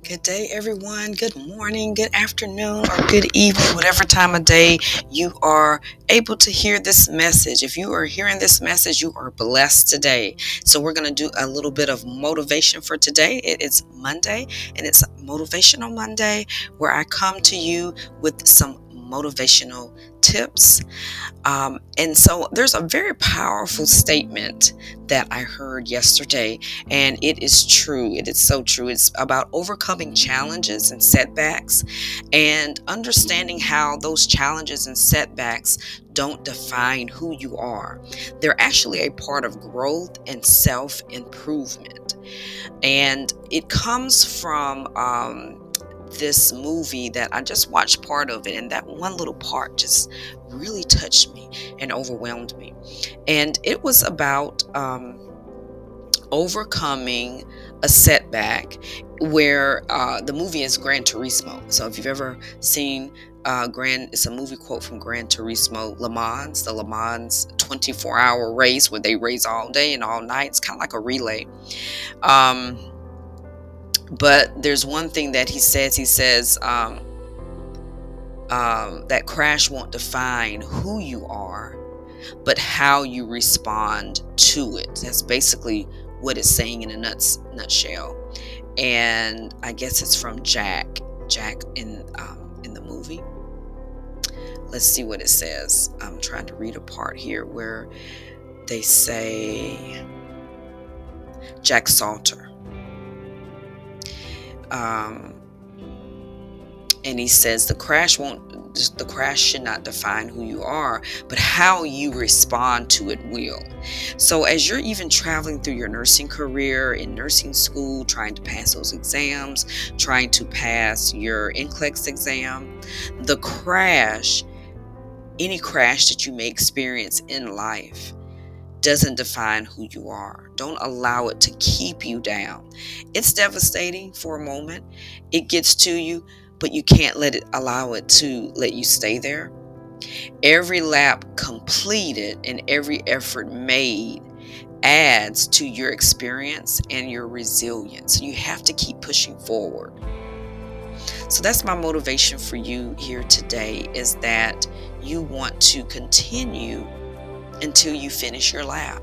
Good day, everyone. Good morning, good afternoon, or good evening, whatever time of day you are able to hear this message. If you are hearing this message, you are blessed today. So, we're going to do a little bit of motivation for today. It is Monday, and it's Motivational Monday, where I come to you with some motivational tips. And so there's a very powerful statement that I heard yesterday, and it is true. It is so true. It's about overcoming challenges and setbacks and understanding how those challenges and setbacks don't define who you are. They're actually a part of growth and self improvement. And it comes from this movie that I just watched part of it, and that one little part just really touched me and overwhelmed me. And it was about overcoming a setback where the movie is Gran Turismo. So if you've ever seen it's a movie quote from Gran Turismo, the Le Mans 24-hour race where they race all day and all night. It's kind of like a relay. Um, but there's one thing that he says, that crash won't define who you are, but how you respond to it. That's basically what it's saying in a nutshell. And I guess it's from Jack in the movie. Let's see what it says. I'm trying to read a part here where they say Jack Salter. And he says the crash should not define who you are, but how you respond to it will. So as you're even traveling through your nursing career, in nursing school, trying to pass those exams, trying to pass your NCLEX exam, any crash that you may experience in life doesn't define who you are. Don't allow it to keep you down. It's devastating for a moment. It gets to you, but you can't allow it to let you stay there. Every lap completed and every effort made adds to your experience and your resilience. You have to keep pushing forward. So that's my motivation for you here today, is that you want to continue until you finish your lap.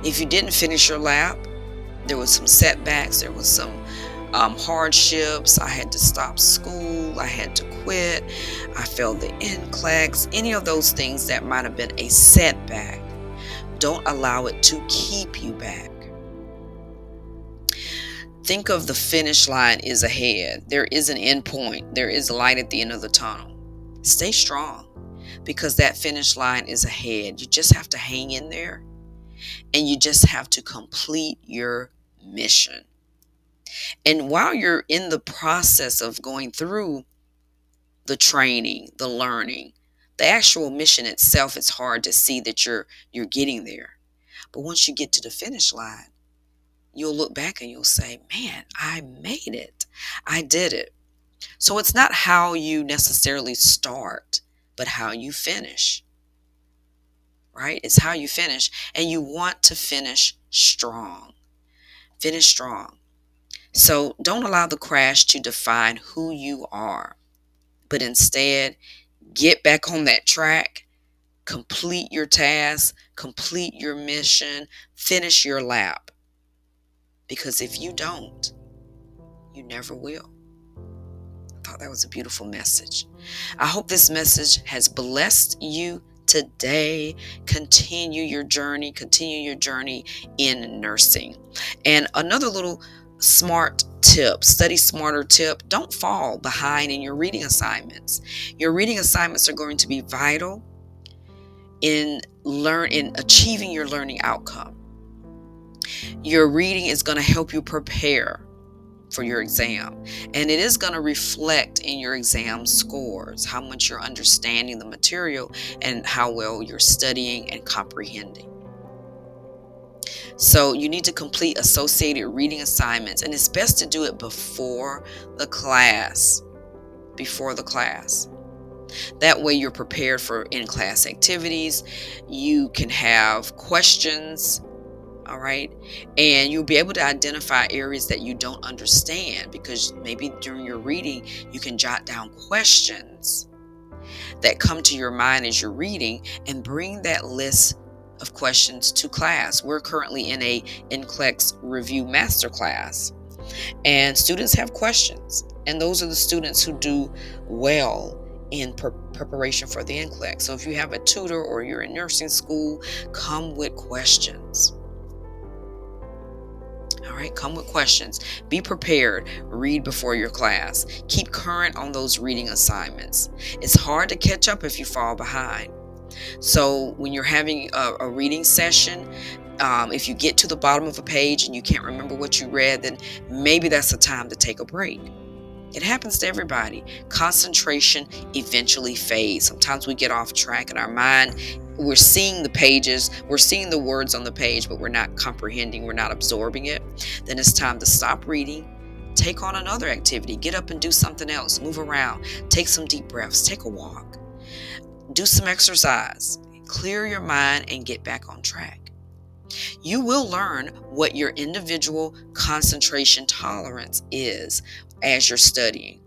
If you didn't finish your lap, there was some setbacks, there was some hardships. I had to stop school, I had to quit, I failed the NCLEX, any of those things that might have been a setback. Don't allow it to keep you back. Think of the finish line is ahead. There is an end point. There is a light at the end of the tunnel. Stay strong, because that finish line is ahead. You just have to hang in there, and you just have to complete your mission. And while you're in the process of going through the training, the learning, the actual mission itself, it's hard to see that you're getting there. But once you get to the finish line, you'll look back and you'll say, man, I made it. I did it. So it's not how you necessarily start, but how you finish, right? It's how you finish. And you want to finish strong. Finish strong. So don't allow the crash to define who you are, but instead get back on that track, complete your task, complete your mission, finish your lap. Because if you don't, you never will. I thought that was a beautiful message. I hope this message has blessed you today. Continue your journey in nursing. And another little study smarter tip: don't fall behind in your reading assignments. Your reading assignments are going to be vital in achieving your learning outcome. Your reading is going to help you prepare for your exam, and it is going to reflect in your exam scores, how much you're understanding the material and how well you're studying and comprehending. So you need to complete associated reading assignments, and it's best to do it before the class. That way you're prepared for in-class activities. You can have questions All right. And you'll be able to identify areas that you don't understand, because maybe during your reading, you can jot down questions that come to your mind as you're reading and bring that list of questions to class. We're currently in a NCLEX review masterclass, and students have questions. And those are the students who do well in preparation for the NCLEX. So if you have a tutor or you're in nursing school, come with questions. All right, come with questions. Be prepared. Read before your class. Keep current on those reading assignments. It's hard to catch up if you fall behind. So when you're having a reading session, if you get to the bottom of a page and you can't remember what you read, then maybe that's the time to take a break. It happens to everybody. Concentration eventually fades. Sometimes we get off track in our mind. We're seeing the pages, we're seeing the words on the page, but we're not comprehending, we're not absorbing it. Then it's time to stop reading, take on another activity, get up and do something else, move around, take some deep breaths, take a walk, do some exercise, clear your mind, and get back on track. You will learn what your individual concentration tolerance is as you're studying.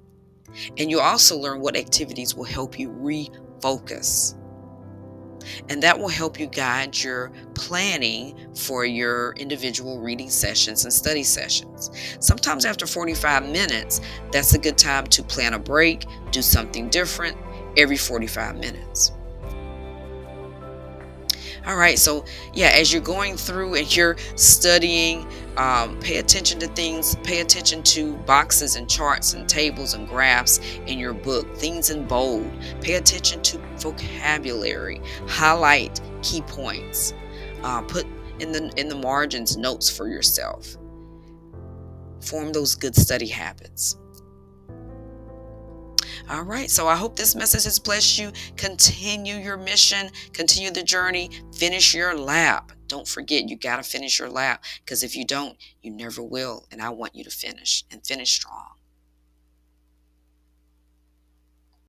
And you'll also learn what activities will help you refocus. And that will help you guide your planning for your individual reading sessions and study sessions. Sometimes after 45 minutes, that's a good time to plan a break, do something different every 45 minutes. All right, so yeah, as you're going through and you're studying, pay attention to things, pay attention to boxes and charts and tables and graphs in your book, things in bold. Pay attention to vocabulary, highlight key points, put in the margins notes for yourself. Form those good study habits. All right, so I hope this message has blessed you. Continue your mission, continue the journey, finish your lap. Don't forget, you got to finish your lap, because if you don't, you never will. And I want you to finish and finish strong.